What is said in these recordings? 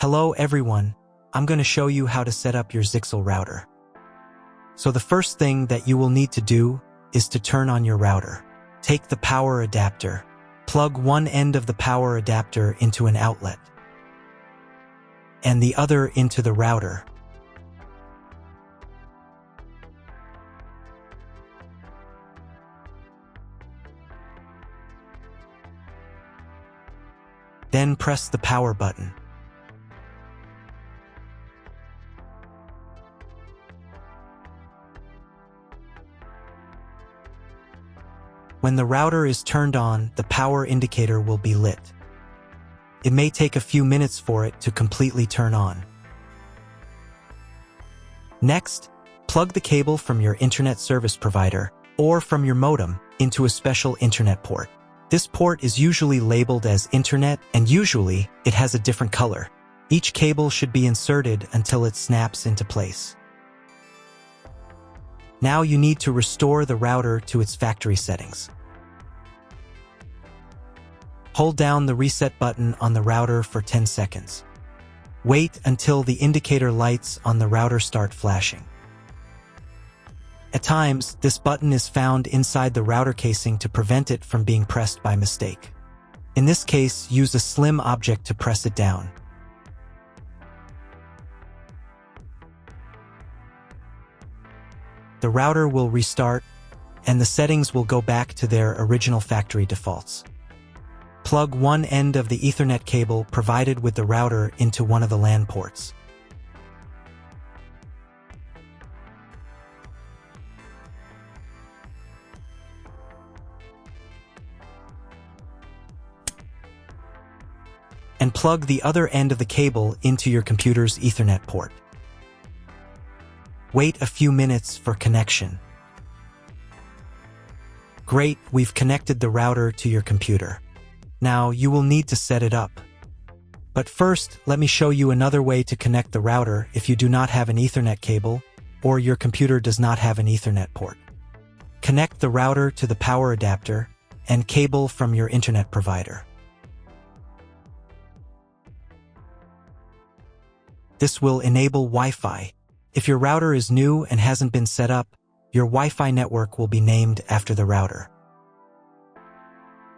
Hello everyone, I'm going to show you how to set up your Zyxel router. So the first thing that you will need to do is to turn on your router. Take the power adapter. Plug one end of the power adapter into an outlet and the other into the router. Then press the power button. When the router is turned on, the power indicator will be lit. It may take a few minutes for it to completely turn on. Next, plug the cable from your internet service provider or from your modem into a special internet port. This port is usually labeled as Internet, and usually it has a different color. Each cable should be inserted until it snaps into place. Now you need to restore the router to its factory settings. Hold down the reset button on the router for 10 seconds. Wait until the indicator lights on the router start flashing. At times, this button is found inside the router casing to prevent it from being pressed by mistake. In this case, use a slim object to press it down. The router will restart, and the settings will go back to their original factory defaults. Plug one end of the Ethernet cable provided with the router into one of the LAN ports. And plug the other end of the cable into your computer's Ethernet port. Wait a few minutes for connection. Great, we've connected the router to your computer. Now you will need to set it up. But first, let me show you another way to connect the router if you do not have an Ethernet cable or your computer does not have an Ethernet port. Connect the router to the power adapter and cable from your internet provider. This will enable Wi-Fi. If your router is new and hasn't been set up, your Wi-Fi network will be named after the router.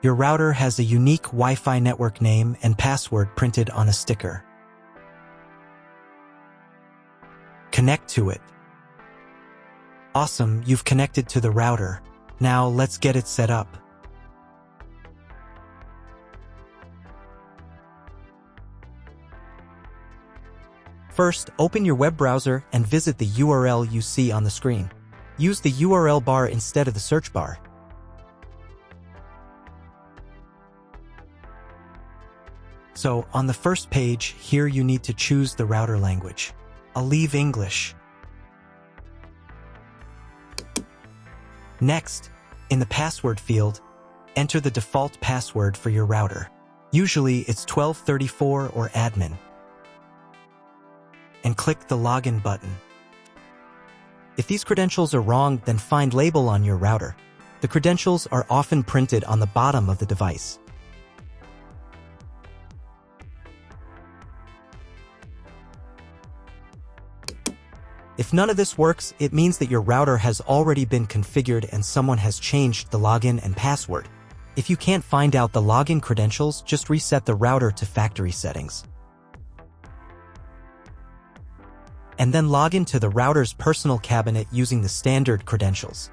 Your router has a unique Wi-Fi network name and password printed on a sticker. Connect to it. Awesome, you've connected to the router. Now let's get it set up. First, open your web browser and visit the URL you see on the screen. Use the URL bar instead of the search bar. So, on the first page, here you need to choose the router language. I'll leave English. Next, in the password field, enter the default password for your router. Usually it's 1234 or admin. And click the login button. If these credentials are wrong, then find label on your router. The credentials are often printed on the bottom of the device. If none of this works, it means that your router has already been configured and someone has changed the login and password. If you can't find out the login credentials, just reset the router to factory settings. And then log into the router's personal cabinet using the standard credentials.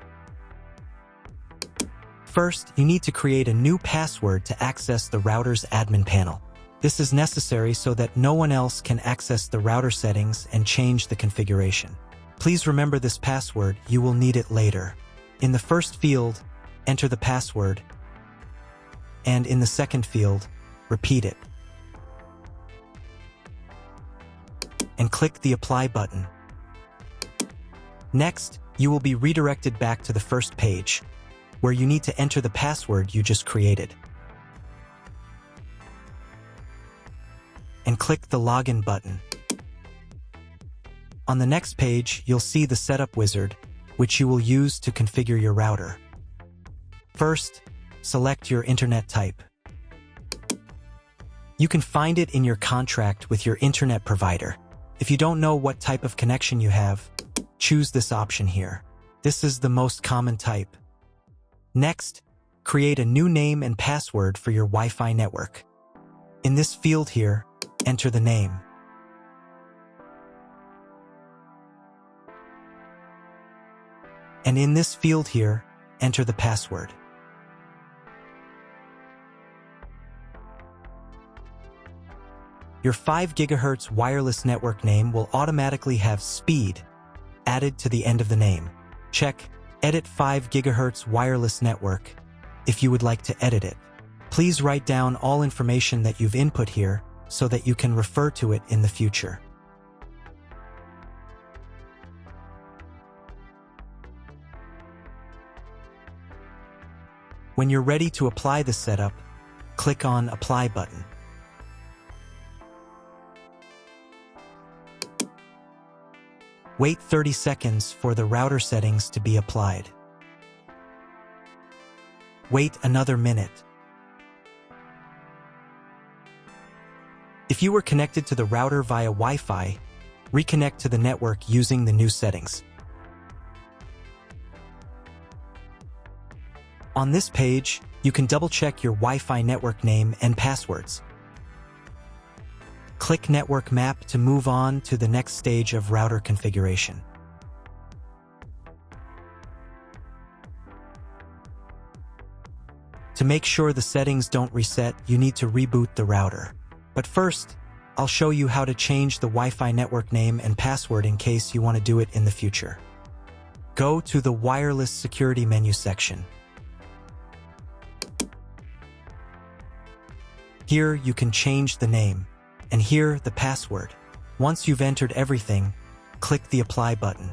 First, you need to create a new password to access the router's admin panel. This is necessary so that no one else can access the router settings and change the configuration. Please remember this password, you will need it later. In the first field, enter the password, and in the second field, repeat it. And click the Apply button. Next, you will be redirected back to the first page, where you need to enter the password you just created. And click the Login button. On the next page, you'll see the Setup wizard, which you will use to configure your router. First, select your internet type. You can find it in your contract with your internet provider. If you don't know what type of connection you have, choose this option here. This is the most common type. Next, create a new name and password for your Wi-Fi network. In this field here, enter the name. And in this field here, enter the password. Your 5 GHz wireless network name will automatically have speed added to the end of the name. Check Edit 5 GHz wireless network if you would like to edit it. Please write down all information that you've input here so that you can refer to it in the future. When you're ready to apply the setup, click on Apply button. Wait 30 seconds for the router settings to be applied. Wait another minute. If you were connected to the router via Wi-Fi, reconnect to the network using the new settings. On this page, you can double-check your Wi-Fi network name and passwords. Click Network Map to move on to the next stage of router configuration. To make sure the settings don't reset, you need to reboot the router. But first, I'll show you how to change the Wi-Fi network name and password in case you want to do it in the future. Go to the Wireless Security menu section. Here you can change the name, and here the password. Once you've entered everything, click the Apply button.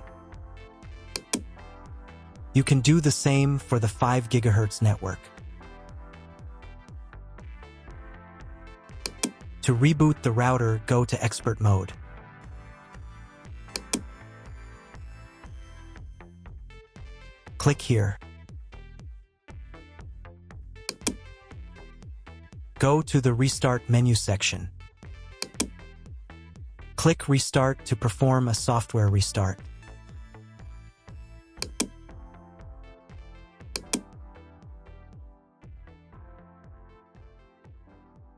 You can do the same for the 5 GHz network. To reboot the router, go to Expert Mode. Click here. Go to the Restart menu section. Click Restart to perform a software restart.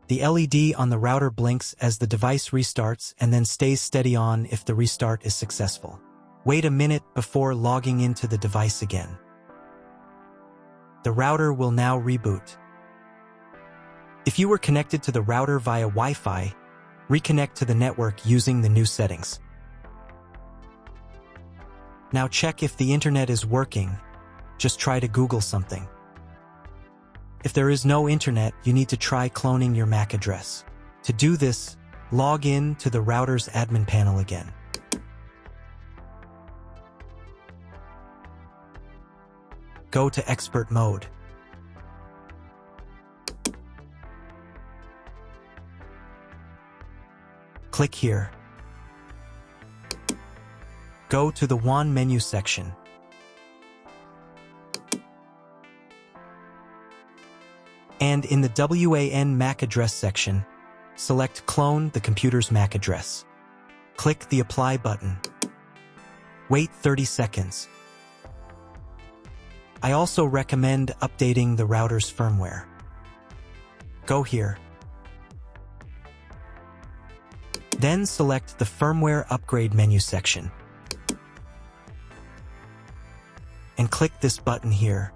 The LED on the router blinks as the device restarts and then stays steady on if the restart is successful. Wait a minute before logging into the device again. The router will now reboot. If you were connected to the router via Wi-Fi, reconnect to the network using the new settings. Now check if the internet is working. Just try to Google something. If there is no internet, you need to try cloning your MAC address. To do this, log in to the router's admin panel again. Go to Expert Mode. Click here. Go to the WAN menu section. And in the WAN MAC address section, select Clone the computer's MAC address. Click the Apply button. Wait 30 seconds. I also recommend updating the router's firmware. Go here. Then select the Firmware Upgrade menu section. And click this button here.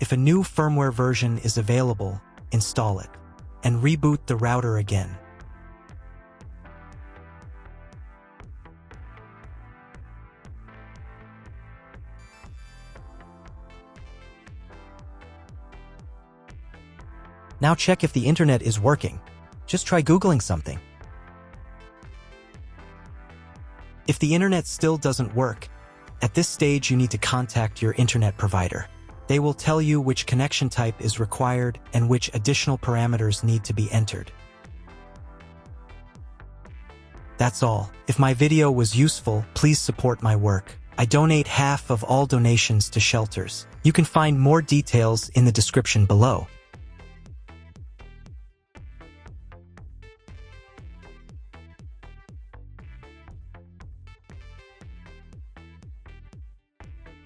If a new firmware version is available, install it, and reboot the router again. Now check if the internet is working. Just try Googling something. If the internet still doesn't work, at this stage you need to contact your internet provider. They will tell you which connection type is required and which additional parameters need to be entered. That's all. If my video was useful, please support my work. I donate half of all donations to shelters. You can find more details in the description below.